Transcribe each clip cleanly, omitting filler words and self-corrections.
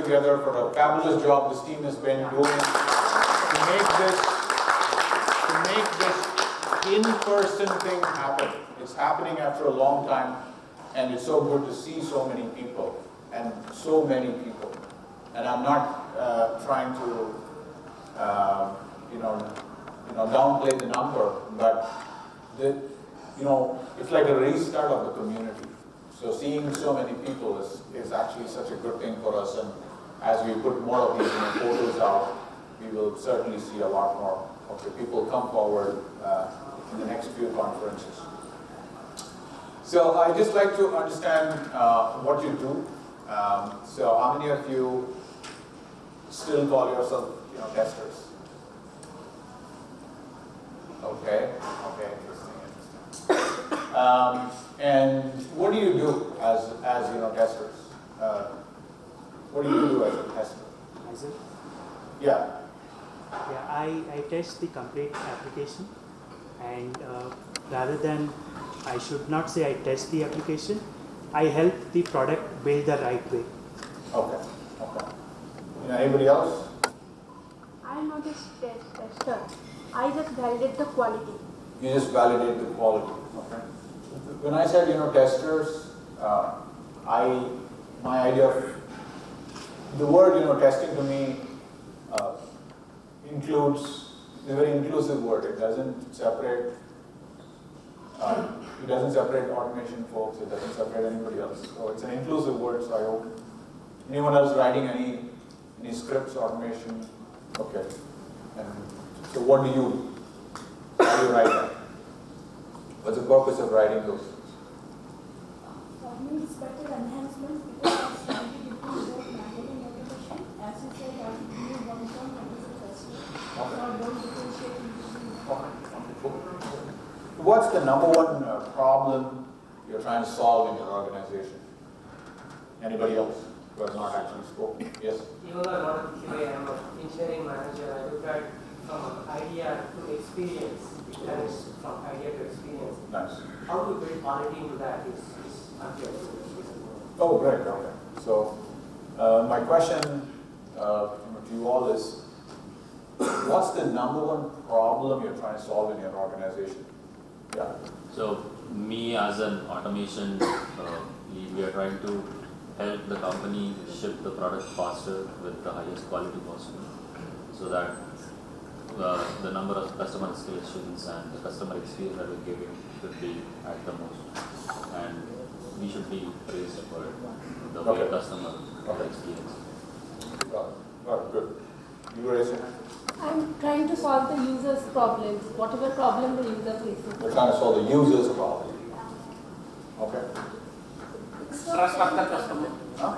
together for a fabulous job this team has been doing to make this in-person thing happen. It's happening after a long time, and it's so good to see so many people, and so many people. And I'm not trying to, downplay the number, but it's like a restart of the community. So seeing so many people is actually such a good thing for us, and as we put more of these photos out, we will certainly see a lot more of the people come forward in the next few conferences. So I'd just like to understand what you do. So how many of you still call yourself, testers? Okay, interesting. And what do you do as testers? What do you do as a tester? Myself? Yeah. Yeah, I test the complete application, and rather than, I should not say I test the application, I help the product build the right way. Okay. Anybody else? I'm not a tester. I just validate the quality. You just validate the quality. Okay. When I said testers, my idea of the word testing to me includes a very inclusive word. It doesn't separate. It doesn't separate automation folks. It doesn't separate anybody else. So it's an inclusive word. So I hope anyone else writing any scripts, automation. Okay. And so what do you? How do you write that? What's the purpose of writing those? For me, it's better enhancement because I'm trying to improve both manual and automation. As you said, I will give you one term that is a tester. So I don't differentiate between. What's the number one problem you're trying to solve in your organization? Anybody else who has not actually spoken? Yes? Even though I'm not a QA, I'm an engineering manager. I look at from idea to experience. That is from idea to experience. Nice. How to build quality into that is unclear. Oh, great. Okay. So, my question to you all is, what's the number one problem you're trying to solve in your organization? Yeah. So, me as an automation, we are trying to help the company ship the product faster with the highest quality possible, so that the number of customer escalations and the customer experience that we're giving should be at the most, and we should be praised for the way customer experience. Got it. Good. You were raising? I'm trying to solve the user's problems, whatever problem the user faces. We're trying to solve the user's problem. Okay. Trust of the customer. Huh?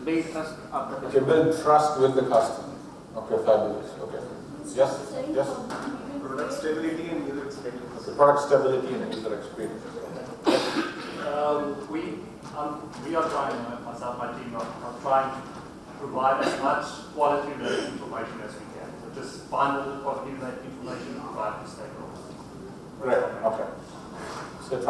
Build trust of the Okay, build trust with the customer. Okay, fabulous. Okay. Yes? Product stability and user experience. Okay, product stability and user experience. We are trying, myself, my team, are trying to provide as much quality-related information as we can. So just find all the quality-related information and provide to stakeholders. Great. Okay. So you're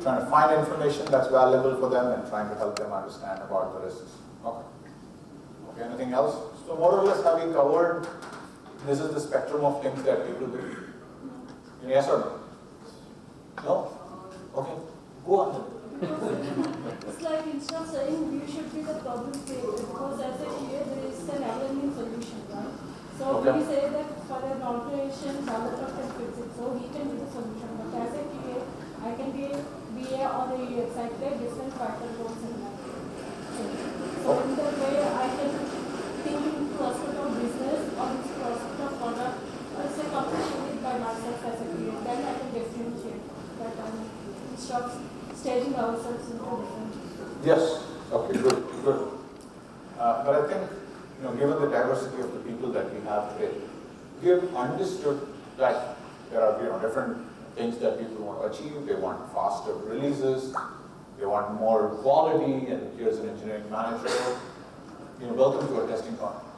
trying to find information that's valuable for them and trying to help them understand about the risks. Okay. Okay, anything else? So more or less, have we covered, this is the spectrum of things that people do? Yes or no? No? Okay. Go on. It's like instead of saying you should be the problem creator, because as a QA there is an ever-new solution, right? So we say that for an alteration, developer can fix it, so he can be the solution. But as a QA, I can be a BA or a UX, I play different factor roles in that. So in that way, I can think in prospect of business or in prospect of product, or say competition it by myself as a QA. Then I can differentiate that instead of staging ourselves into different. Yes. Okay, good. But I think, given the diversity of the people that we have today, we have understood that there are different things that people want to achieve. They want faster releases, they want more quality, and here's an engineering manager. Welcome to our testing conference.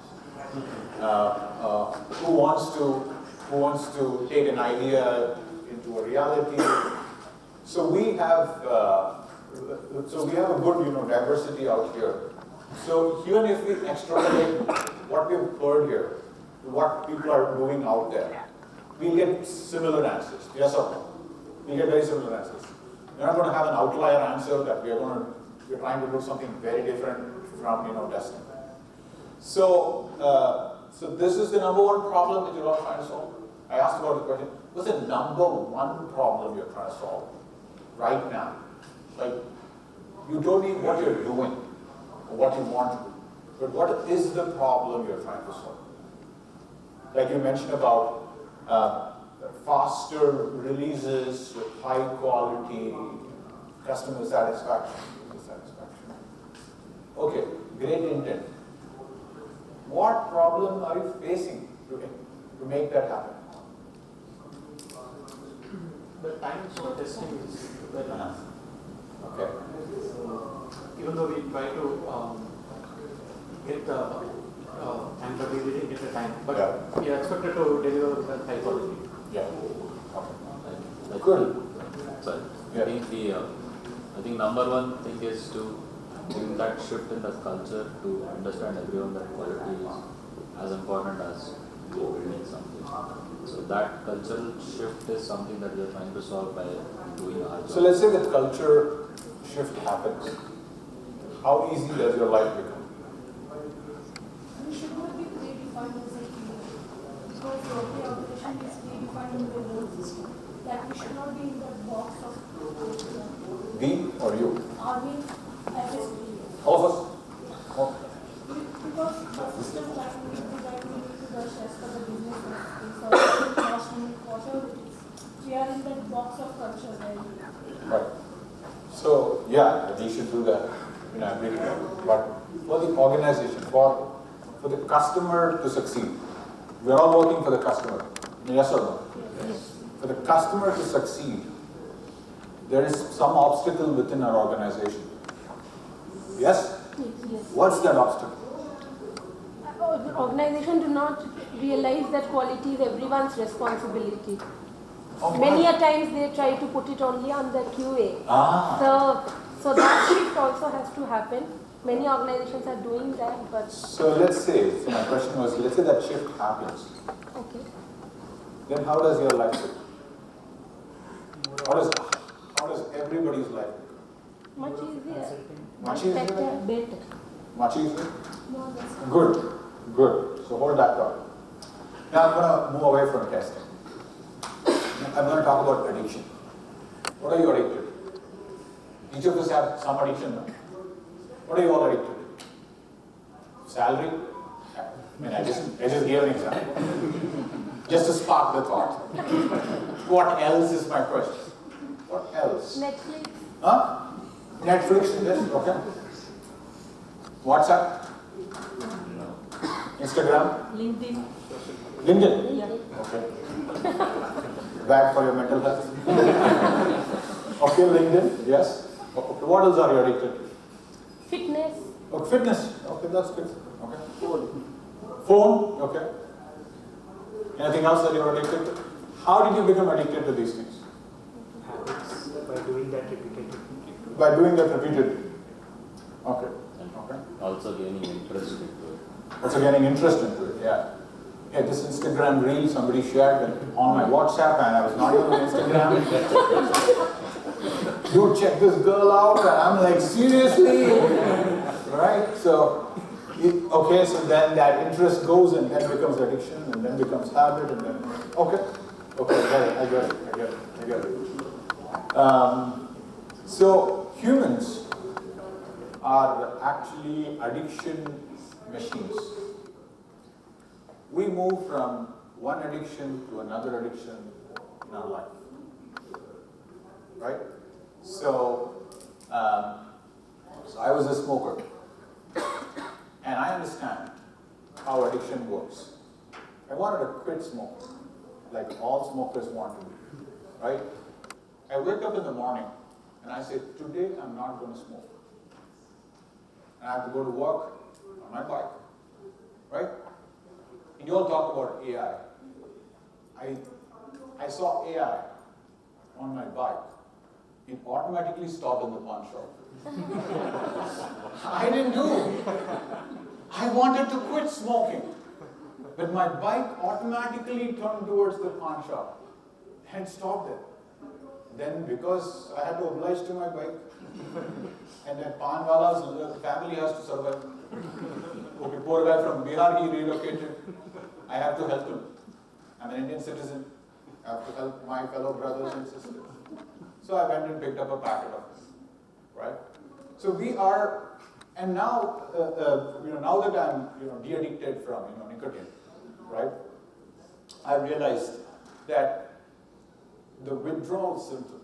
Who wants to take an idea into a reality? So we have So we have a good, diversity out here. So even if we extrapolate what we've heard here, what people are doing out there, we'll get similar answers. Yes or no? We'll get very similar answers. We're not going to have an outlier answer that we're trying to do something very different from, testing. So, so this is the number one problem that you're all trying to solve. I asked about the question, what's the number one problem you're trying to solve right now? Like, you don't need what you're doing or what you want to do, but what is the problem you're trying to solve? Like you mentioned about faster releases with high quality customer satisfaction. Okay, great intent. What problem are you facing to make that happen? The time for testing is very enough. Okay. So even though we try to get the time, but we didn't get the time. But Yeah. we are expected to deliver with high quality. Yeah. I Good. Sorry. Yeah. I think number one thing is to bring that shift in the culture to understand everyone that quality is as important as building something. So that cultural shift is something that we are trying to solve by doing our job. So let's say the culture shift happens. How easy does your life become? We should not be predefined as a team, because every organization is predefined in their own system. That we should not be in the box of We or you? army as a All of us? Oh. because the system like we need to rush as per the business process or cost unit, whatever it is. We are in that box of culture there. Right. So, yeah, we should do that. I agree with that. But for the organization, for the customer to succeed, we're all working for the customer. Yes or no? Yes. For the customer to succeed, there is some obstacle within our organization. Yes? Yes. What's that obstacle? The organization do not realize that quality is everyone's responsibility. Oh, Many a times they try to put it only on the QA. Ah. So that shift also has to happen. Many organizations are doing that, but So let's say, so my question was, let's say that shift happens. okay. Then how does your life look? How does everybody's life look? Much easier. Much Better. easier? Much easier? No, that's not. Good, good. So hold that thought. Now I'm going to move away from testing. I'm going to talk about addiction. What are you addicted to? Each of us have some addiction. No? What are you all addicted to? Salary? I just gave an example. Just to spark the thought. What else is my question? What else? Netflix. Huh? Netflix, yes, okay. WhatsApp? Instagram? LinkedIn. LinkedIn? Yeah. Okay. Bad for your mental health. Okay, LinkedIn, yes. Okay, what else are you addicted to? Fitness. Okay, fitness. Okay, that's good. Okay. Phone, okay. Anything else that you're addicted to? How did you become addicted to these things? Habits by doing that repeatedly. By doing that repeatedly. Okay. And Okay. also gaining interest into it. Also getting interest into it, yeah. Yeah, this Instagram reel somebody shared on my WhatsApp and I was not even on Instagram. Dude, check this girl out and I'm like, seriously? Right? So, okay, so then that interest goes and then becomes addiction and then becomes habit and then, okay, I get it. So humans are actually addiction machines. We move from one addiction to another addiction in our life, right? So I was a smoker. And I understand how addiction works. I wanted to quit smoking, like all smokers want to do, right? I wake up in the morning and I say, today I'm not going to smoke. And I have to go to work on my bike, right? And you all talk about AI. I saw AI on my bike it automatically stopped in the pawn shop. I didn't do. I wanted to quit smoking. But my bike automatically turned towards the pawn shop and stopped there. Then because I had to oblige to my bike, and then pawn wala's family has to survive. Okay, poor guy from Bihar, he relocated. I have to help him. I'm an Indian citizen. I have to help my fellow brothers and sisters. So I went and picked up a packet of them, right? So we are, and now, now that I'm, de-addicted from, nicotine, right? I realized that the withdrawal symptom,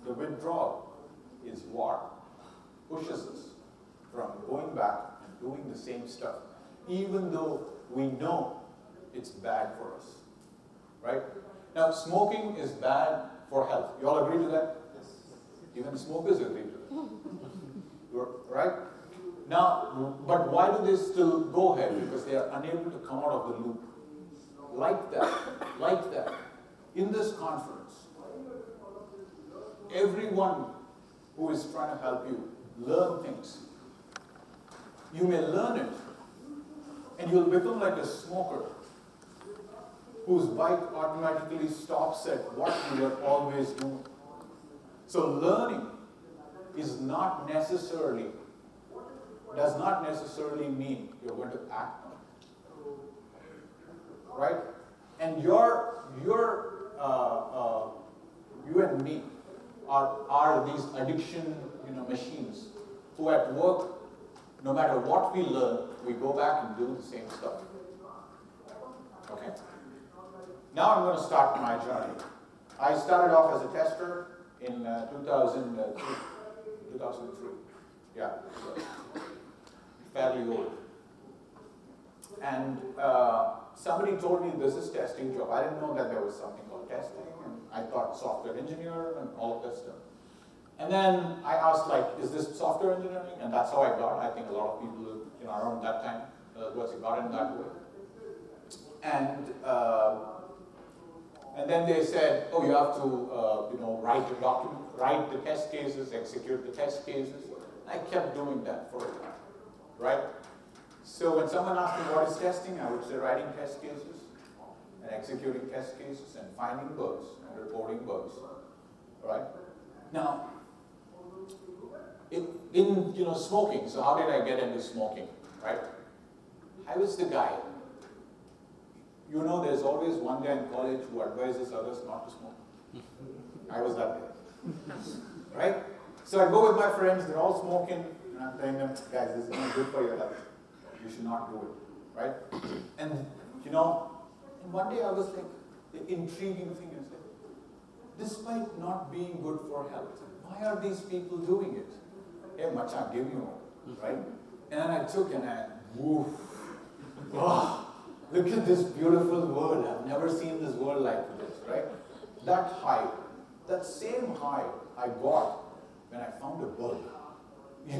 the withdrawal is what pushes us from going back and doing the same stuff, even though we know it's bad for us, right? Now, smoking is bad for health. You all agree to that? Yes. Even smokers agree to that. Right? Now, but why do they still go ahead? Because they are unable to come out of the loop. Like that. In this conference, everyone who is trying to help you learn things, you may learn it, and you'll become like a smoker whose bike automatically stops at what you were always doing. So learning does not necessarily mean you're going to act on it. Right? And you and me are these addiction machines who at work, no matter what we learn, we go back and do the same stuff. Okay? Now I'm going to start my journey. I started off as a tester in 2003. Yeah, fairly old. And somebody told me this is testing job. I didn't know that there was something called testing, and I thought software engineer and all of that stuff. And then I asked, is this software engineering? And that's how I got. I think a lot of people, around that time, got in that way. And then they said, oh, you have to, write the document, write the test cases, execute the test cases. I kept doing that for a while, right? So when someone asked me what is testing, I would say writing test cases and executing test cases and finding bugs and reporting bugs, right? Now, in smoking, so how did I get into smoking, right? I was the guy. There's always one guy in college who advises others not to smoke. I was that guy, right? So I go with my friends, they're all smoking, and I'm telling them, guys, this is not good for your health. You should not do it, right? And, and one day I was like, the intriguing thing is that, despite not being good for health, why are these people doing it? Hey, Macha, give me one, right? And then I took and woof. Oh, look at this beautiful world. I've never seen this world like this, right? That high, that same high I got when I found a bug.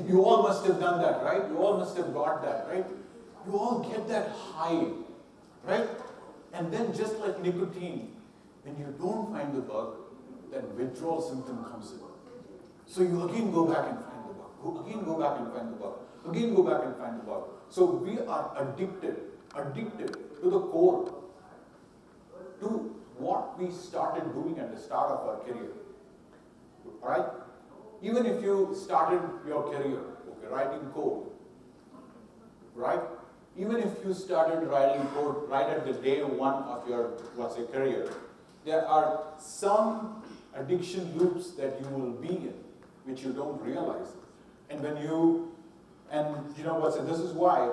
You all must have done that, right? You all must have got that, right? You all get that high, right? And then just like nicotine, when you don't find the bug, that withdrawal symptom comes in. So you again go back and find the bug. Again go back and find the bug. Again go back and find the bug. So we are addicted to the core, to what we started doing at the start of our career, right? Even if you started your career, writing code, right? Even if you started writing code right at the day one of your, career, there are some addiction loops that you will be in, which you don't realize. And this is why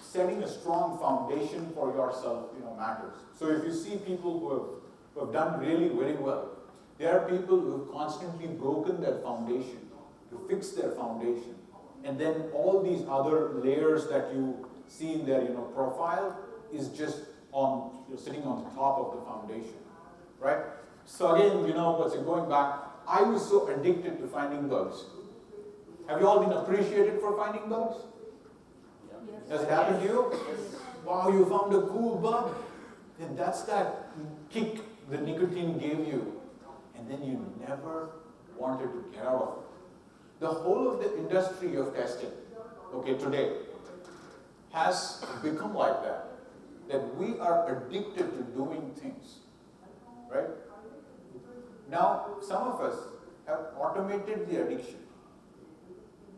setting a strong foundation for yourself, matters. So if you see people who have done really very well, there are people who have constantly broken their foundation, to fix their foundation. And then all these other layers that you see in their profile is just sitting on the top of the foundation, right? So again, going back, I was so addicted to finding bugs. Have you all been appreciated for finding bugs? Yes. Does it happen to you? Yes. Wow, you found a cool bug. Then that's that kick the nicotine gave you. And then you never wanted to get out of it. The whole of the industry of testing, okay, today, has become like that. That we are addicted to doing things, right? Now, some of us have automated the addiction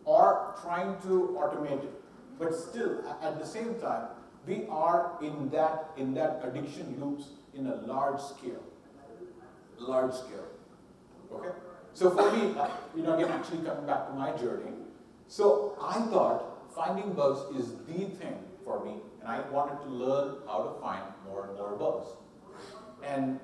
or trying to automate it. But still, at the same time, we are in that addiction loops in a large scale. Large scale. Okay? So for me, again, actually coming back to my journey, so I thought finding bugs is the thing for me, and I wanted to learn how to find more and more bugs. And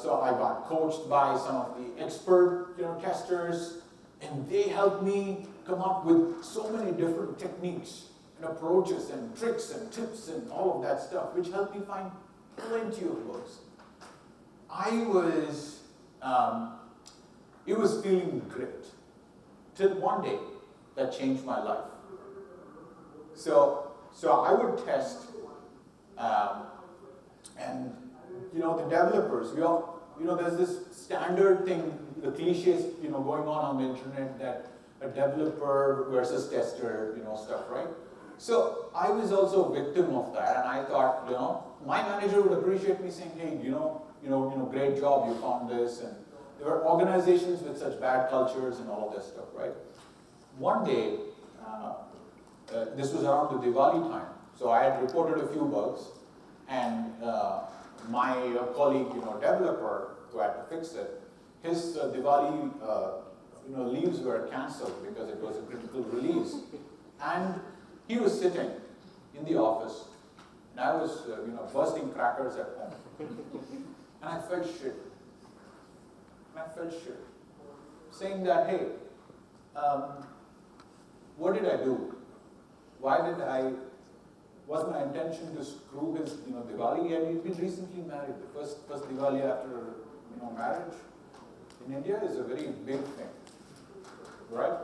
so I got coached by some of the expert, testers, and they helped me come up with so many different techniques and approaches and tricks and tips and all of that stuff, which helped me find plenty of bugs. It was feeling great till one day that changed my life. So I would test, and the developers, there's this standard thing, the cliches, going on the internet, that a developer versus tester, stuff, right? So I was also a victim of that, and I thought, my manager would appreciate me saying, hey, great job, you found this, and there were organizations with such bad cultures and all of this stuff, right? One day, this was around the Diwali time, so I had reported a few bugs, and my colleague, developer who had to fix it, his Diwali, leaves were cancelled because it was a critical release, and he was sitting in the office, and I was, bursting crackers at home, and I felt shit. Saying that, hey, what did I do? Was my intention to screw his, Diwali? And he'd been recently married. The first Diwali after, marriage in India is a very big thing, right?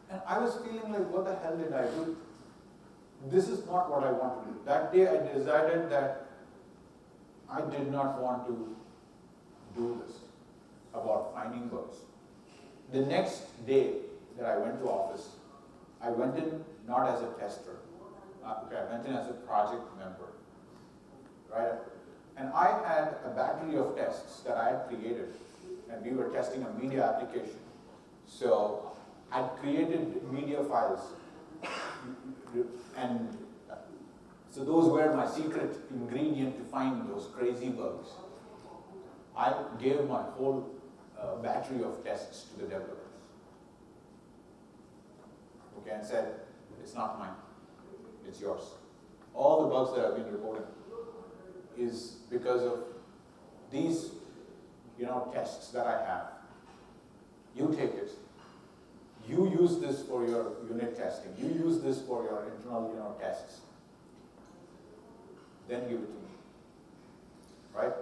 And I was feeling like, what the hell did I do? This is not what I want to do. That day I decided that I did not want to do this about finding bugs. The next day that I went to office, I went in not as a tester. I went in as a project member, right? And I had a battery of tests that I had created, and we were testing a media application. So I created media files, and so those were my secret ingredient to find those crazy bugs. I gave my whole battery of tests to the developers. Okay, and said, it's not mine, it's yours. All the bugs that I've been reporting is because of these, tests that I have. You take it. You use this for your unit testing. You use this for your internal, tests. Then give it to me, right?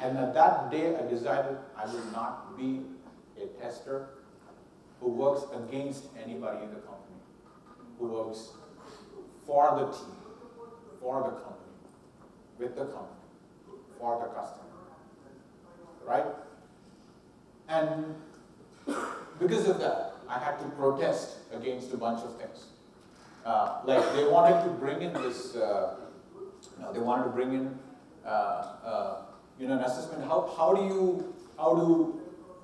And at that day, I decided I will not be a tester who works against anybody in the company, who works for the team, for the company, with the company, for the customer, right? And because of that, I had to protest against a bunch of things. Like they wanted to bring in this, they wanted to bring in, an assessment. How do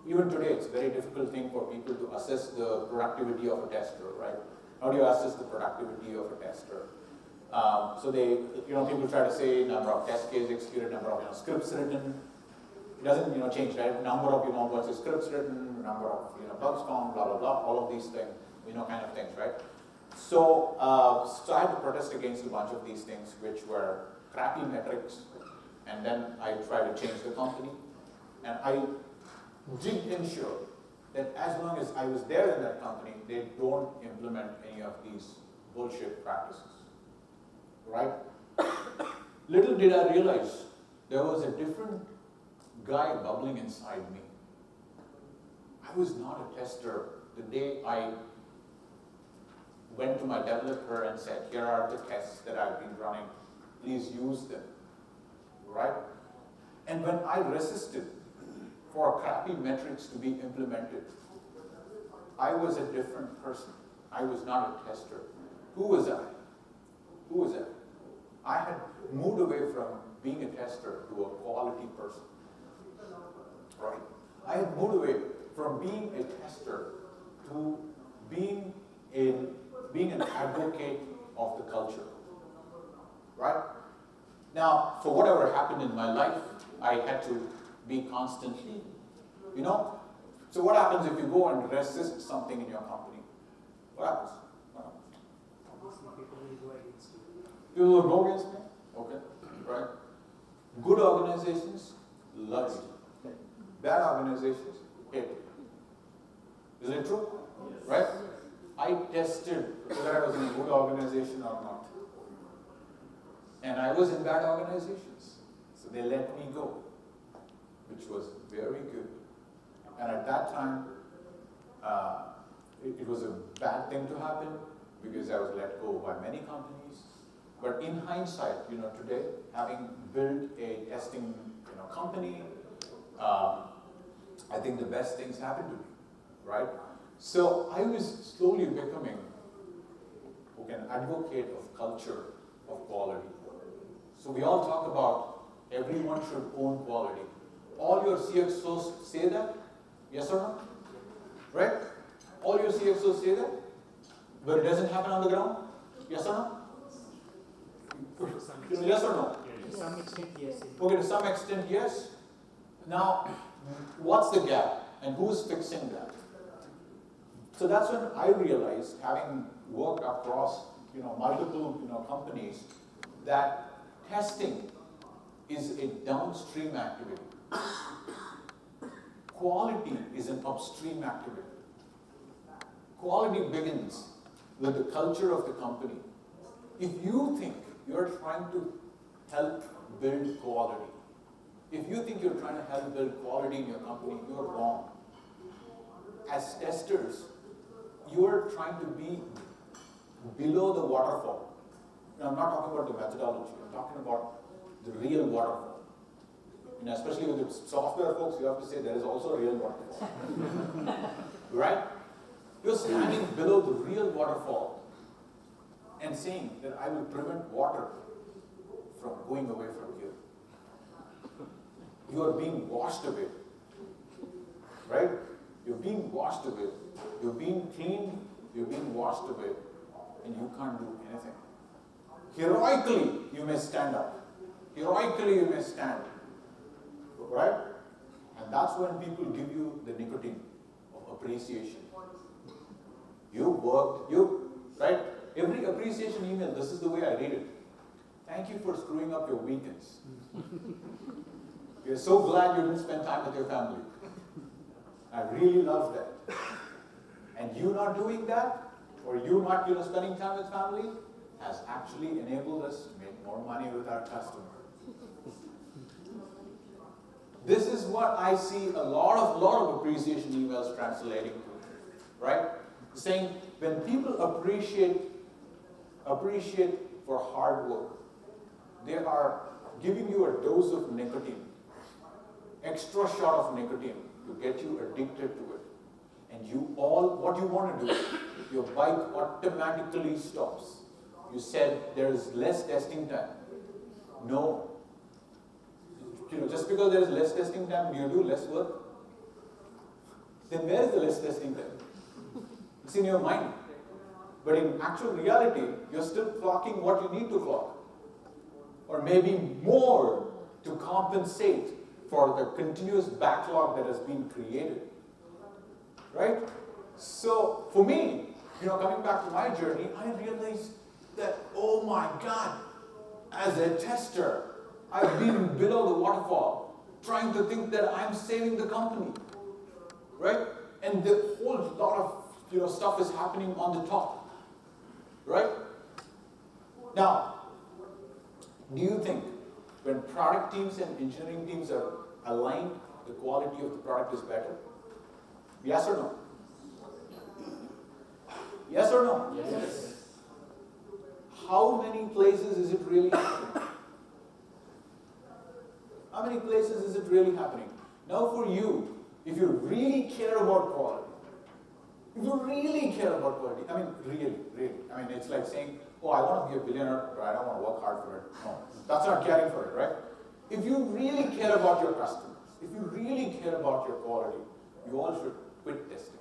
even today it's a very difficult thing for people to assess the productivity of a tester, right? How do you assess the productivity of a tester? So they, people try to say number of test cases executed, number of scripts written. It doesn't, change, right? Number of, what's the scripts written, number of, bugs found, blah, blah, blah, all of these things, kind of things, right? So, so I had to protest against a bunch of these things, which were crappy metrics, and then I tried to change the company, and I did ensure that as long as I was there in that company, they don't implement any of these bullshit practices, right? Little did I realize there was a different guy bubbling inside me. I was not a tester. The day I went to my developer and said, here are the tests that I've been running, please use them, right? And when I resisted, for crappy metrics to be implemented. I was a different person. I was not a tester. Who was I? Who was I? I had moved away from being a tester to a quality person. Right? I had moved away from being a tester to being an advocate of the culture. Right? Now, for whatever happened in my life, I had to be constantly, So what happens if you go and resist something in your company? What happens? Obviously, people will go against you. People will go against me? Okay, right? Good organizations love you. Bad organizations hate you. Isn't it true? Yes. Right? I tested whether I was in a good organization or not. And I was in bad organizations. So they let me go, which was very good. And at that time, it was a bad thing to happen because I was let go by many companies. But in hindsight, today, having built a testing company, I think the best things happened to me, right? So I was slowly becoming an advocate of culture, of quality. So we all talk about everyone should own quality. All your CXOs say that? Yes or no? Right? All your CXOs say that? But it doesn't happen on the ground? Yes or no? Yes or no? To some extent, yes. Okay, to some extent, yes. Now, what's the gap and who's fixing that? So that's when I realized, having worked across multiple companies, that testing is a downstream activity. Quality is an upstream activity. Quality begins with the culture of the company. If you think you're trying to help build quality, if you think you're trying to help build quality in your company, you're wrong. As testers, you're trying to be below the waterfall. Now, I'm not talking about the methodology, I'm talking about the real waterfall. Especially with the software folks, you have to say there is also a real waterfall. Right? You're standing below the real waterfall and saying that I will prevent water from going away from you. You are being washed away. Right? You're being washed away. You're being cleaned, you're being washed away, and you can't do anything. Heroically, you may stand up. Heroically, you may stand. Right? And that's when people give you the nicotine of appreciation. You worked, right? Every appreciation email, this is the way I read it. Thank you for screwing up your weekends. We're so glad you didn't spend time with your family. I really love that. And you not doing that, or you not spending time with family, has actually enabled us to make more money with our customers. This is what I see a lot of appreciation emails translating to, right? Saying when people appreciate for hard work, they are giving you a dose of nicotine, extra shot of nicotine to get you addicted to it. And what you want to do, your bike automatically stops. You said there is less testing time. No. Just because there is less testing time, do you do less work? Then where is the less testing time? It's in your mind. But in actual reality, you're still clocking what you need to clock. Or maybe more to compensate for the continuous backlog that has been created. Right? So, for me, coming back to my journey, I realized that, oh my God, as a tester, I've been below the waterfall, trying to think that I'm saving the company, right? And the whole lot of stuff is happening on the top, right? Now, do you think when product teams and engineering teams are aligned, the quality of the product is better? Yes or no? Yes or no? Yes. How many places is it really happening? How many places is it really happening? Now for you, if you really care about quality, if you really care about quality, I mean, really, I mean, it's like saying, oh, I want to be a billionaire, but I don't want to work hard for it. No, that's not caring for it, right? If you really care about your customers, if you really care about your quality, you all should quit testing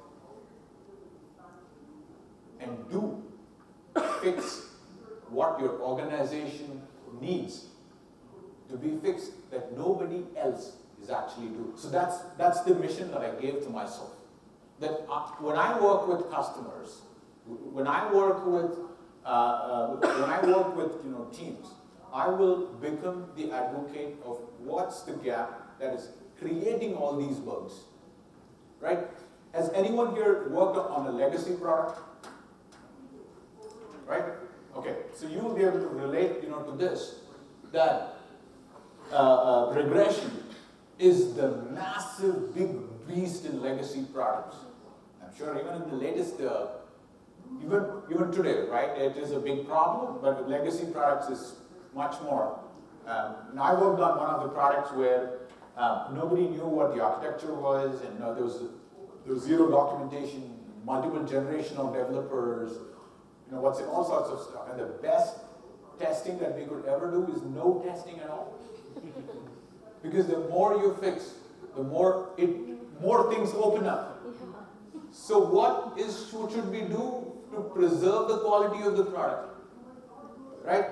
and do fix what your organization needs to be fixed that nobody else is actually doing. So that's the mission that I gave to myself. That when I work with customers, when I work with teams, I will become the advocate of what's the gap that is creating all these bugs, right? Has anyone here worked on a legacy product? Right? Okay, so you will be able to relate, to this, that regression is the massive big beast in legacy products. I'm sure even in the latest, even today, right, it is a big problem, but with legacy products is much more. Now I worked on one of the products where nobody knew what the architecture was, and there was zero documentation, multiple generation of developers, all sorts of stuff. And the best testing that we could ever do is no testing at all. Because the more you fix, the more things open up. So what should we do to preserve the quality of the product? Right?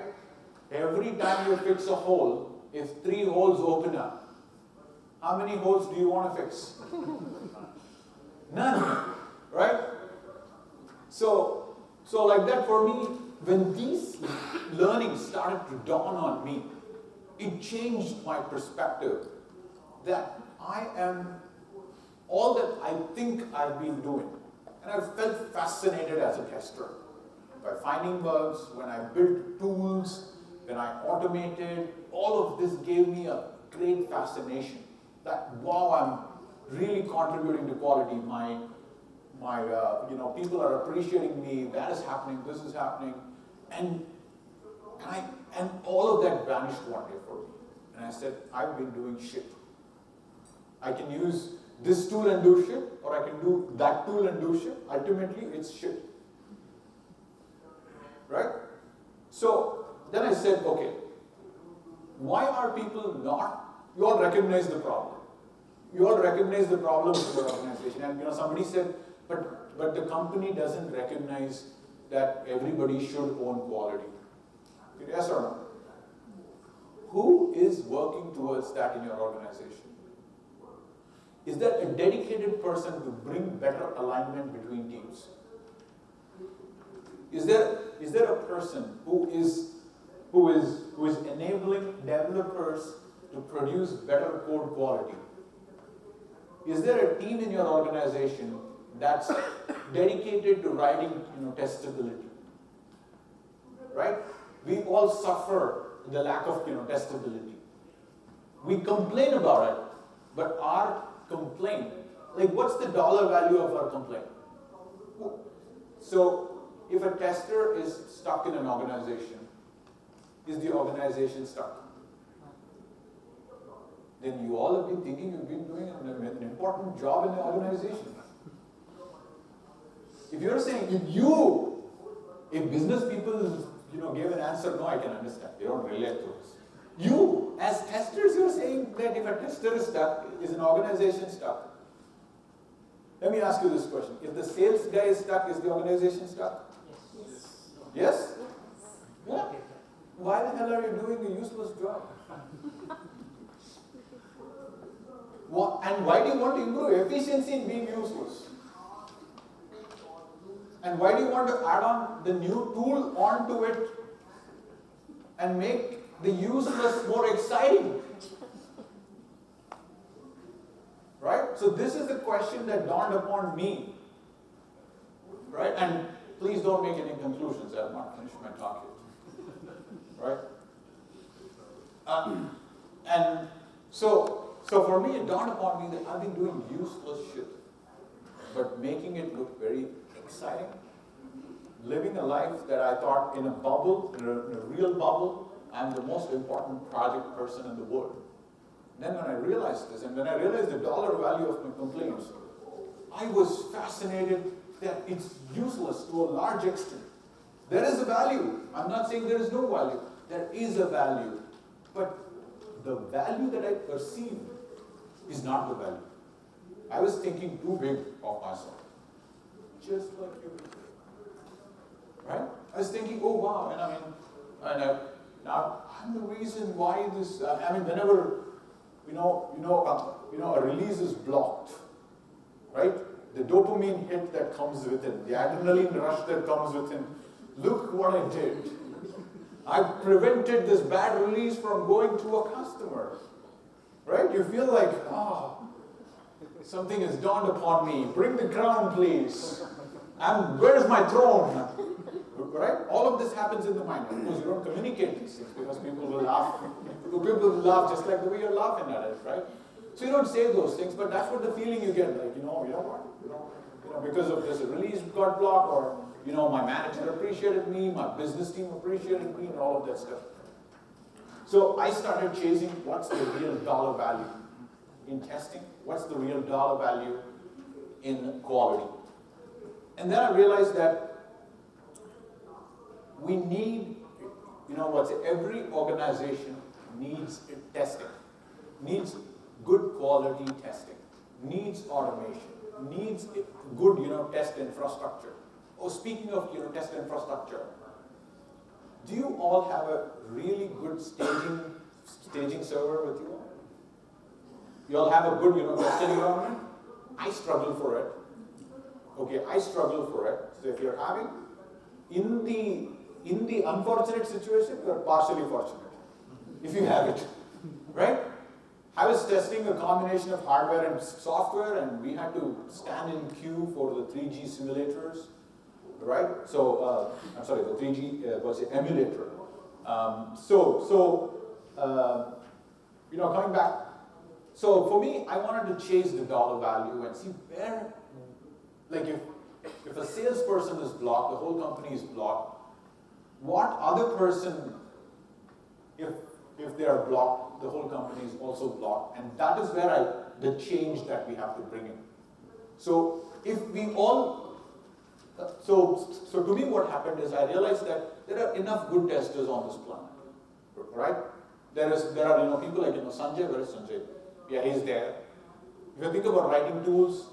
Every time you fix a hole, if 3 holes open up, how many holes do you want to fix? None. Right? So like that for me, when these learnings started to dawn on me, it changed my perspective that I am all that I think I've been doing. And I felt fascinated as a tester by finding bugs, when I built tools, when I automated, all of this gave me a great fascination that, wow, I'm really contributing to quality. People are appreciating me, that is happening, this is happening. And all of that vanished one day for me. And I said, I've been doing shit. I can use this tool and do shit, or I can do that tool and do shit. Ultimately, it's shit. Right? So then I said, okay, why are people not, you all recognize the problem. You all recognize the problems in your organization. And somebody said, but the company doesn't recognize that everybody should own quality. Yes or no? Who is working towards that in your organization? Is there a dedicated person to bring better alignment between teams? Is there a person who is enabling developers to produce better code quality? Is there a team in your organization that's dedicated to writing, testability? Right? We all suffer the lack of, testability. We complain about it, but our complaint, like what's the dollar value of our complaint? So if a tester is stuck in an organization, is the organization stuck? Then you all have been thinking you've been doing an important job in the organization. If you're saying, if business people, gave an answer, no, I can understand. They don't relate to us. You, as testers, you're saying that if a tester is stuck, is an organization stuck? Let me ask you this question. If the sales guy is stuck, is the organization stuck? Yes. Yes? Yeah. Why the hell are you doing a useless job? And why do you want to improve efficiency in being useless? And why do you want to add on the new tool onto it and make the useless more exciting? Right? So this is the question that dawned upon me. Right? And please don't make any conclusions. I have not finished my talk yet. Right? And so for me, it dawned upon me that I've been doing useless shit, but making it look very exciting. Living a life that I thought in a bubble, in a real bubble, I'm the most important project person in the world. Then when I realized this, and when I realized the dollar value of my complaints, I was fascinated that it's useless to a large extent. There is a value. I'm not saying there is no value. There is a value. But the value that I perceive is not the value. I was thinking too big of myself. Just like you. Right? I was thinking, oh wow, now I'm the reason why this, whenever, a release is blocked, right? The dopamine hit that comes with it, the adrenaline rush that comes with it. Look what I did. I prevented this bad release from going to a customer. Right? You feel like, something has dawned upon me. Bring the crown, please. And where's my throne? Right? All of this happens in the mind. Of course, you don't communicate these things because people will laugh. People will laugh just like the way you're laughing at it, right? So you don't say those things, but that's what the feeling you get. Like, you know what? Because of this release got blocked, or my manager appreciated me, my business team appreciated me, and all of that stuff. So I started chasing what's the real dollar value in testing, what's the real dollar value in quality. And then I realized that we need, every organization needs testing, needs good quality testing, needs automation, needs good, test infrastructure. Oh, speaking of, test infrastructure, do you all have a really good staging server with you all? You all have a good, testing environment? I struggle for it. Okay, I struggle for it. So if you're having, in the unfortunate situation, you're partially fortunate. If you have it, right? I was testing a combination of hardware and software, and we had to stand in queue for the 3G simulators, right? So, I'm sorry, the 3G was an emulator. Coming back. So for me, I wanted to chase the dollar value and see where, like if a salesperson is blocked, the whole company is blocked, what other person, if they are blocked, the whole company is also blocked. And that is where the change that we have to bring in. So if we all, so to me what happened is I realized that there are enough good testers on this planet, right? There are people like Sanjay. Where is Sanjay? Yeah, he's there. If you think about writing tools,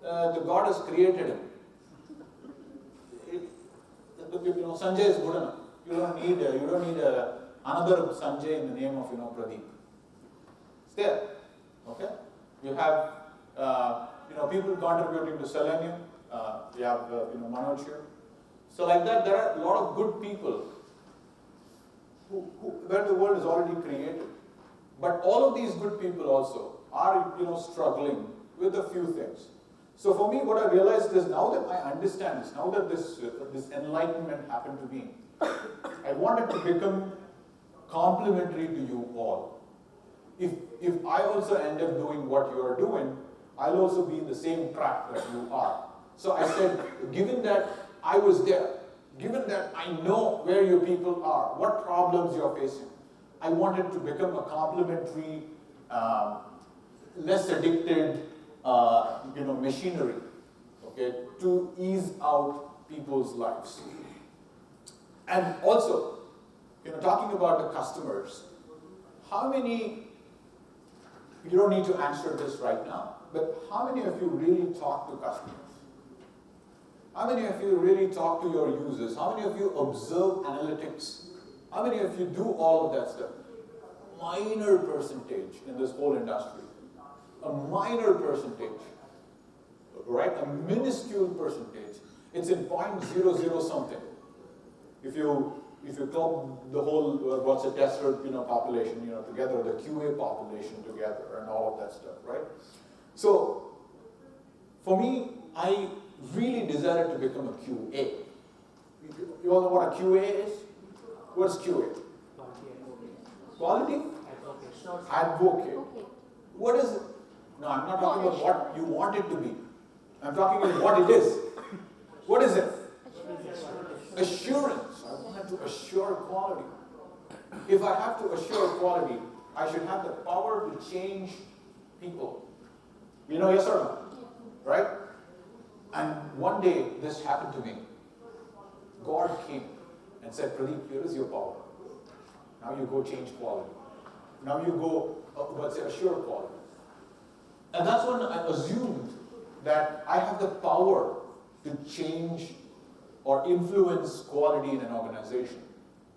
the God has created him. Sanjay is good enough. You don't need another Sanjay in the name of Pradeep. It's there. Okay. You have people contributing to Selenium. You have Manoj here. So like that, there are a lot of good people where the world is already created. But all of these good people also are struggling with a few things. So for me, what I realized is now that I understand this, now that this enlightenment happened to me, I wanted to become complementary to you all. If I also end up doing what you are doing, I'll also be in the same track that you are. So I said, given that I was there, given that I know where your people are, what problems you're facing, I wanted to become a complementary, less addicted, machinery, okay, to ease out people's lives. And also, talking about the customers, how many, you don't need to answer this right now, but how many of you really talk to customers? How many of you really talk to your users? How many of you observe analytics? How many of you do all of that stuff? Minor percentage in this whole industry. A minor percentage, right? A minuscule percentage. It's in 0.00 something. If you club the whole tester population together, the QA population together, and all of that stuff, right? So for me, I really decided to become a QA. You all know what a QA is? What's QA? Quality? Advocate. What is it? No, I'm not talking about what you want it to be. I'm talking about what it is. What is it? Assurance. I wanted to assure quality. If I have to assure quality, I should have the power to change people. Yes or no? Right? And one day this happened to me. God came and said, Pradeep, here is your power. Now you go change quality. Now you go, assure quality. And that's when I assumed that I have the power to change or influence quality in an organization.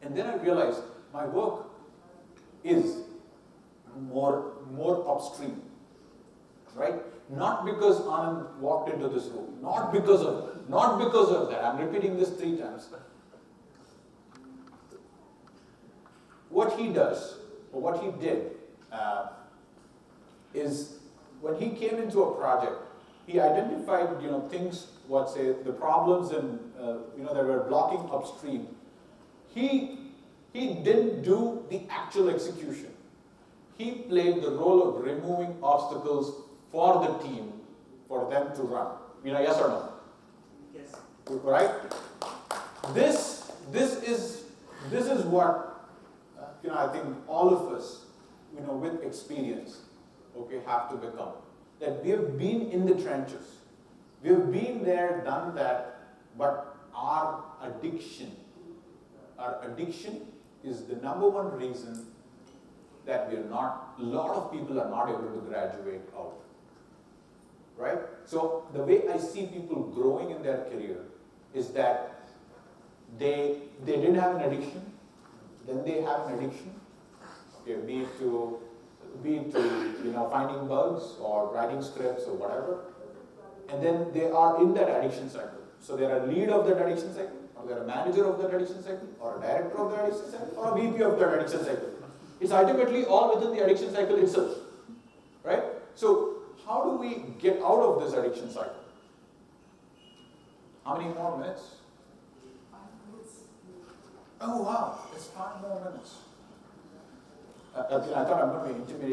And then I realized my work is more upstream, right? Not because Anand walked into this room, not because of that. I'm repeating this 3 times. What he does, or what he did, is when he came into a project, he identified, things, the problems and, that were blocking upstream. He didn't do the actual execution. He played the role of removing obstacles for the team, for them to run. Yes or no? Yes. Right? This is what, I think all of us, with experience, have to become. That we have been in the trenches. We have been there, done that, but our addiction is the #1 reason that a lot of people are not able to graduate out. Right? So the way I see people growing in their career is that they didn't have an addiction, then they have an addiction, be it to finding bugs or writing scripts or whatever, and then they are in that addiction cycle. So they are a lead of that addiction cycle, or they are a manager of that addiction cycle, or a director of that addiction cycle, or a VP of that addiction cycle. It's ultimately all within the addiction cycle itself, right? So how do we get out of this addiction cycle? How many more minutes? 5 minutes. Oh wow, it's 5 more minutes. I thought I'm going to be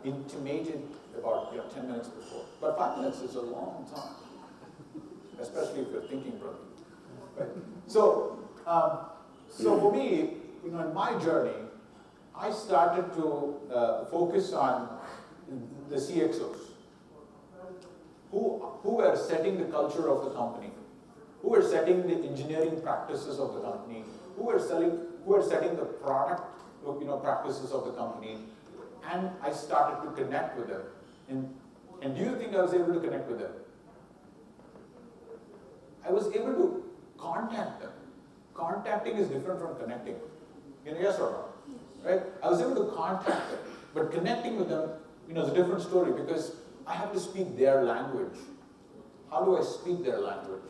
intimated about 10 minutes before. But 5 minutes is a long time, especially if you're thinking, brother. Right? So for me, in my journey, I started to focus on the CXOs who were setting the culture of the company, who were setting the engineering practices of the company, who were setting the product practices of the company, and I started to connect with them. And do you think I was able to connect with them? I was able to contact them. Contacting is different from connecting. Yes or no? Right? I was able to contact them, but connecting with them, is a different story because I have to speak their language. How do I speak their language?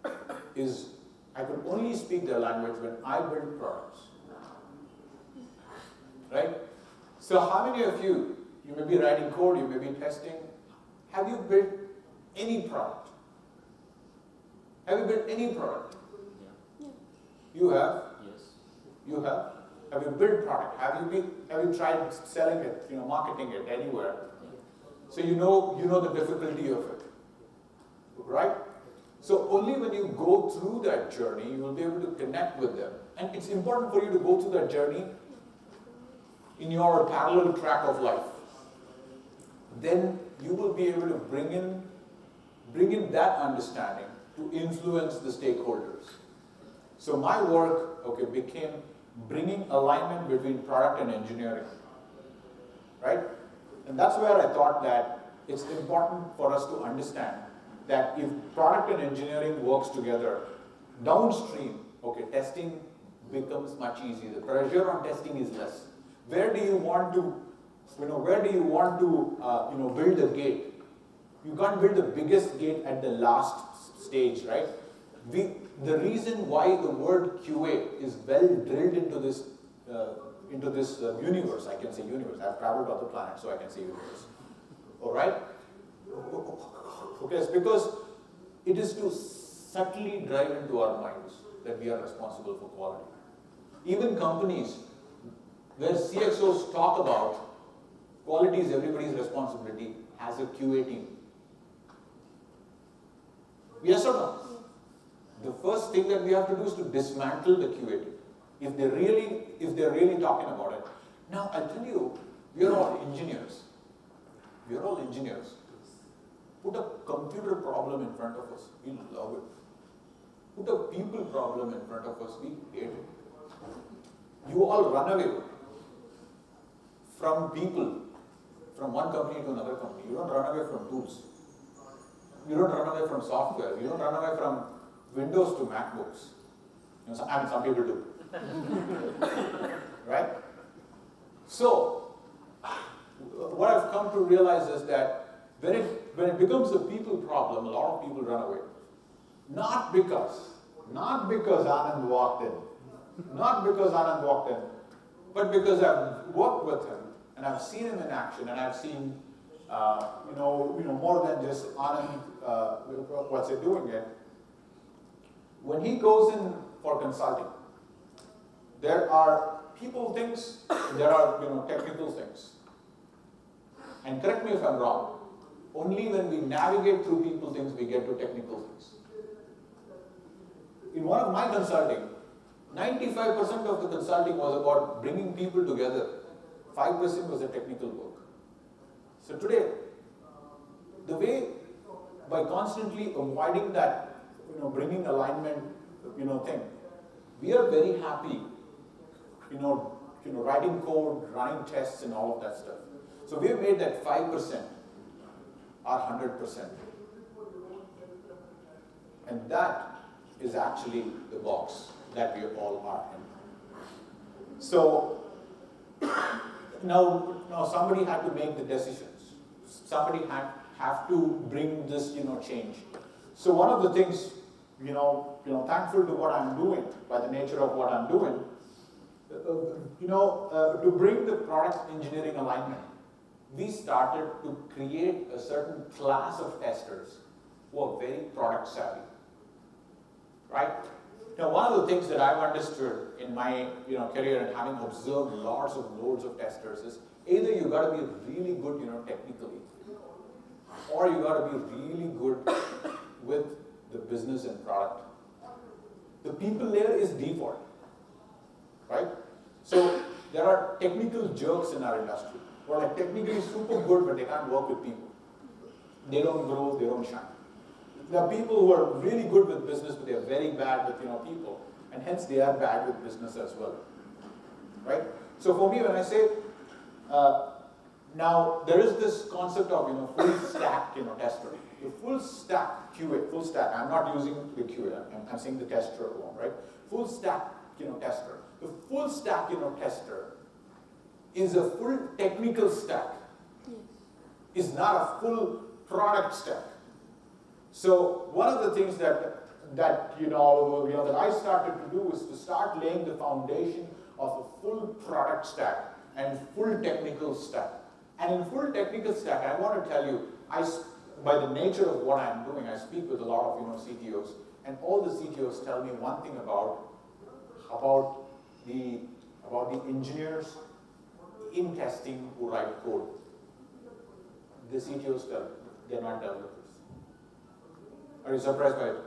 I could only speak their language when I build products. Right? So how many of you may be writing code, you may be testing, have you built any product? Have you built any product? Yeah. You have? Yes. You have? Have you built product? Have you tried selling it, marketing it anywhere? So you know the difficulty of it. Right? So only when you go through that journey, you will be able to connect with them. And it's important for you to go through that journey in your parallel track of life. Then you will be able to bring in that understanding to influence the stakeholders. So my work, became bringing alignment between product and engineering, right? And that's where I thought that it's important for us to understand that if product and engineering works together, downstream, testing becomes much easier. The pressure on testing is less. Where do you want to build a gate? You can't build the biggest gate at the last stage, right? The reason why the word QA is well drilled into this universe, I can say universe. I've traveled to other planets, so I can say universe. All right? It's because it is to subtly drive into our minds that we are responsible for quality. Even companies where CXOs talk about quality is everybody's responsibility has a QA team. Yes or no? The first thing that we have to do is to dismantle the QA team. If they're really talking about it. Now, I tell you, we are all engineers. We are all engineers. Put a computer problem in front of us, we love it. Put a people problem in front of us, we hate it. You all run away from people, from one company to another company. You don't run away from tools. You don't run away from software. You don't run away from Windows to MacBooks. You know, I mean, some people do. Right? So, what I've come to realize is that when it becomes a people problem, a lot of people run away. Not because Anand walked in, but because I've worked with him and I've seen him in action and I've seen, more than just Anand, what's he doing it. When he goes in for consulting, there are people things, there are technical things. And correct me if I'm wrong. Only when we navigate through people things we get to technical things. In one of my consulting, 95% of the consulting was about bringing people together. 5% was a technical work. So today, the way by constantly avoiding that, bringing alignment, thing, we are very happy, writing code, running tests, and all of that stuff. So we have made that 5% our 100%, and that is actually the box that we all are in. So now somebody had to make the decisions. Somebody have to bring this change. So one of the things thankful to what I'm doing by the nature of what I'm doing, to bring the product engineering alignment, we started to create a certain class of testers who are very product savvy. Right? Now, one of the things that I've understood in my career and having observed lots of loads of testers is either you got to be really good technically, or you got to be really good with the business and product. The people layer is default, right? So there are technical jerks in our industry who are technically super good, but they can't work with people. They don't grow, they don't shine. There are people who are really good with business, but they are very bad with people, and hence they are bad with business as well, right? So for me, when I say now there is this concept of full stack tester, the full stack QA, full stack. I'm not using the QA. I'm saying the tester one, right? Full stack tester. The full stack tester is a full technical stack. Is not a full product stack. So one of the things that I started to do is to start laying the foundation of a full product stack and full technical stack. And in full technical stack, I want to tell you, by the nature of what I'm doing, I speak with a lot of CTOs, and all the CTOs tell me one thing about the engineers in testing who write code. The CTOs tell me they're not developers. Are you surprised by it?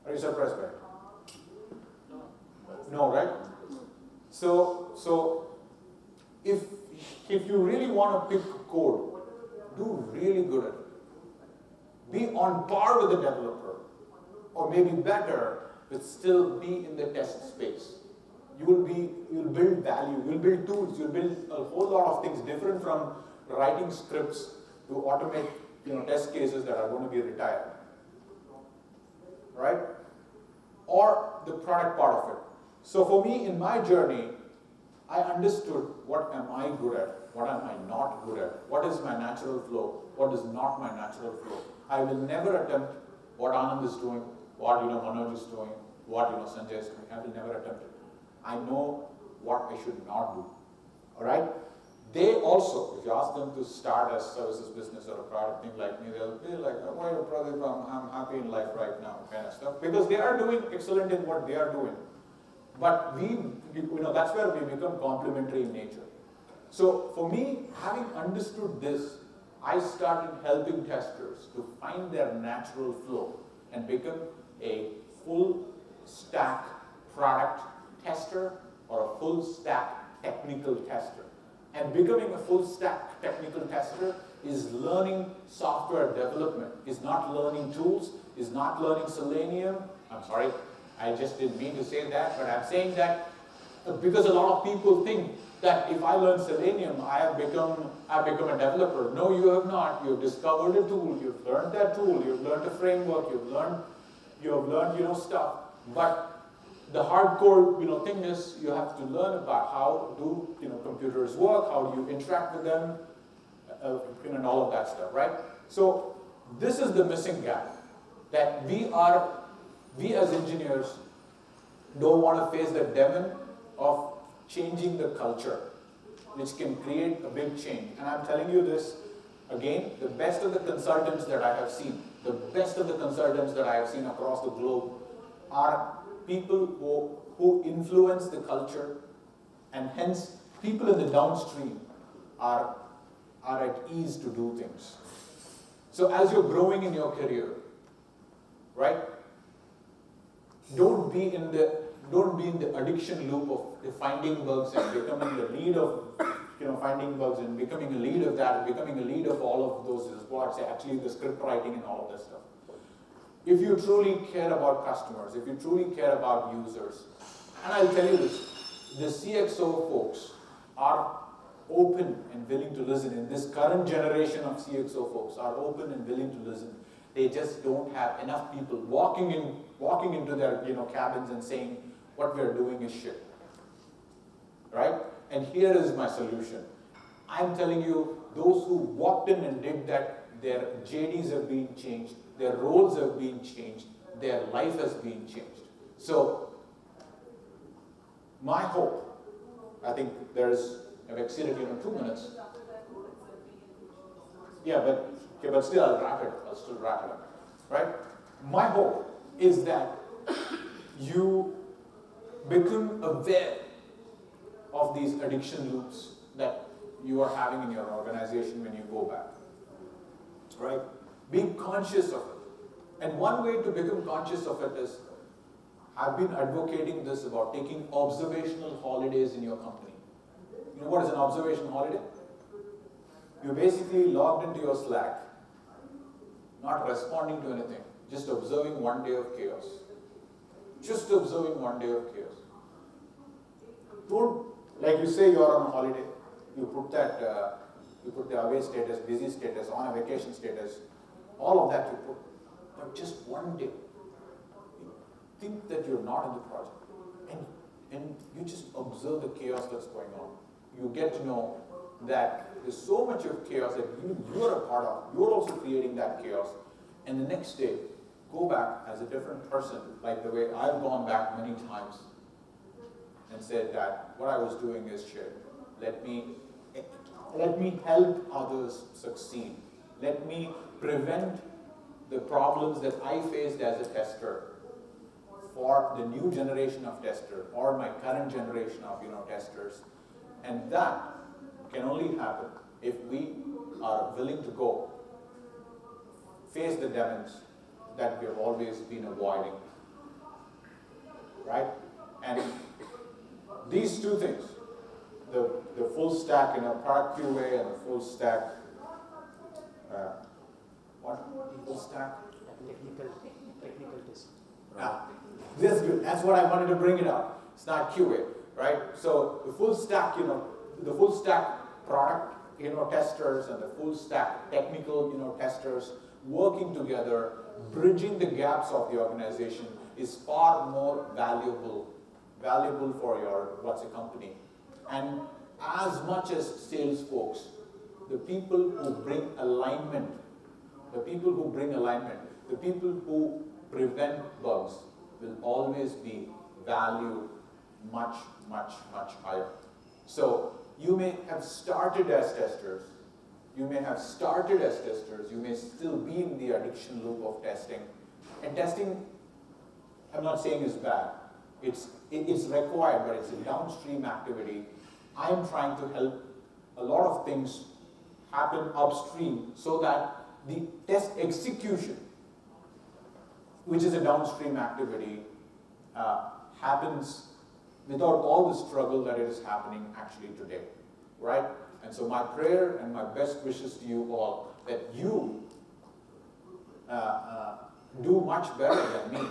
Are you surprised by it? No, right? So if you really want to pick code, do really good at it. Be on par with the developer, or maybe better, but still be in the test space. You'll build value, you'll build tools, you'll build a whole lot of things different from writing scripts to automate test cases that are going to be retired. Right? Or the product part of it. So for me, in my journey, I understood what am I good at, what am I not good at, what is my natural flow, what is not my natural flow. I will never attempt what Anand is doing, what Manoj is doing, what Sanjay is doing. I will never attempt it. I know what I should not do. Alright? They also, if you ask them to start a services business or a product thing like me, they'll be like, oh, well, Pradeep, I'm happy in life right now, kind of stuff. Because they are doing excellent in what they are doing. But that's where we become complementary in nature. So for me, having understood this, I started helping testers to find their natural flow and become a full stack product tester or a full stack technical tester. And becoming a full stack technical tester is learning software development, is not learning tools, is not learning Selenium. I'm sorry, I just didn't mean to say that, but I'm saying that because a lot of people think that if I learn Selenium, I have become a developer. No, you have not. You've discovered a tool, you've learned that tool, you've learned a framework, you've learned stuff. But the hardcore thing is you have to learn about how do computers work, how do you interact with them, and all of that stuff, right? So this is the missing gap that we as engineers don't want to face the demon of changing the culture, which can create a big change. And I'm telling you this again, the best of the consultants that I have seen, across the globe are people who influence the culture, and hence people in the downstream are at ease to do things. So as you're growing in your career, right, don't be in the addiction loop of finding bugs and becoming the lead of finding bugs and becoming a lead of that, becoming a lead of all of those squads, actually the script writing and all of that stuff. If you truly care about customers, if you truly care about users, and I'll tell you this, the CXO folks are open and willing to listen. In this current generation of CXO folks are open and willing to listen. They just don't have enough people walking into their cabins and saying what we're doing is shit. Right? And here is my solution. I'm telling you, those who walked in and did that, their JDs have been changed, their roles have been changed, their life has been changed. So, my hope, I think I've exceeded 2 minutes. Yeah, but still I'll still wrap it up. Right? My hope is that you become aware of these addiction loops that you are having in your organization when you go back. Right? Being conscious of it. And one way to become conscious of it is, I've been advocating this about taking observational holidays in your company. You know what is an observation holiday? You're basically logged into your Slack, not responding to anything, just observing one day of chaos. Just observing one day of chaos. Don't, like you say you're on a holiday, you put the away status, busy status, on a vacation status, all of that you put. But just one day, think that you're not in the project. And you just observe the chaos that's going on. You get to know that there's so much of chaos that you're a part of. You're also creating that chaos. And the next day, go back as a different person, like the way I've gone back many times and said that what I was doing is shit. Let me help others succeed. Let me prevent the problems that I faced as a tester for the new generation of tester or my current generation of testers. And that can only happen if we are willing to go face the demons that we have always been avoiding. Right? And these two things, the full stack, product QA and the full stack, full stack? Technical test. That's good. That's what I wanted to bring it up. It's not QA, right? So the full stack, the full stack product, testers and the full stack technical, testers working together, bridging the gaps of the organization is far more valuable for your company. And as much as sales folks, the people who bring alignment, the people who prevent bugs will always be valued much, much, much higher. So you may have started as testers, you may still be in the addiction loop of testing. And testing, I'm not saying is bad. It's required, but it's a downstream activity. I'm trying to help a lot of things happen upstream so that the test execution, which is a downstream activity, happens without all the struggle that is happening actually today, right? And so my prayer and my best wishes to you all that you do much better than me,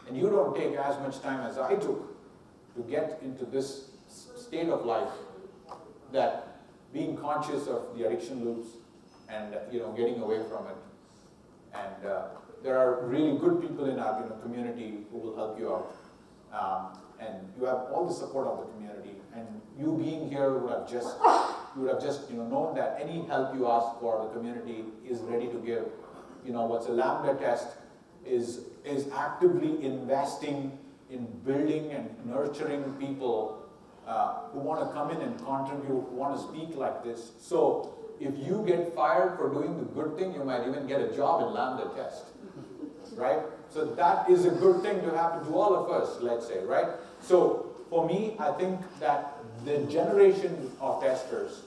and you don't take as much time as I took to get into this state of life, that being conscious of the addiction loops and getting away from it. And there are really good people in our community who will help you out. And you have all the support of the community. And you being here would have just known that any help you ask for, the community is ready to give. What's a Lambda test is actively investing in building and nurturing people who want to come in and contribute, who want to speak like this. So if you get fired for doing the good thing, you might even get a job in Lambda test, right? So that is a good thing to happen to all of us, let's say, right? So for me, I think that the generation of testers,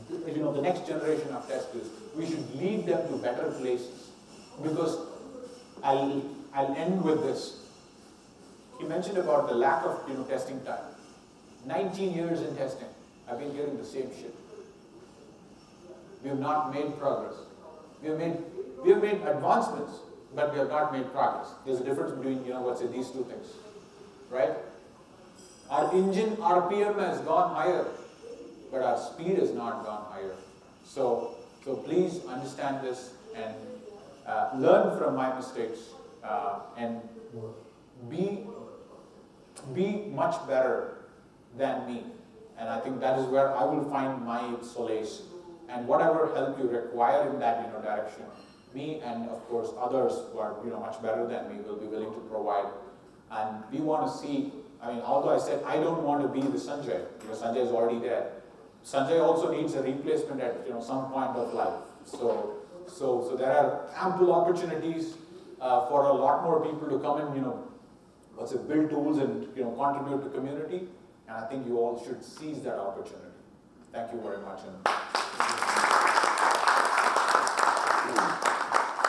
the next generation of testers, we should lead them to better places. Because I'll end with this. He mentioned about the lack of testing time. 19 years in testing, I've been hearing the same shit. We have not made progress. We have made advancements, but we have not made progress. There's a difference between these two things, right? Our engine RPM has gone higher, but our speed has not gone higher. So please understand this and learn from my mistakes and be much better than me. And I think that is where I will find my solace. And whatever help you require in that direction, me and of course others who are much better than me will be willing to provide. And we want to see. Although I said I don't want to be the Sanjay, Sanjay is already there. Sanjay also needs a replacement at some point of life. So there are ample opportunities for a lot more people to come and build tools and contribute to community. And I think you all should seize that opportunity. Thank you very much. And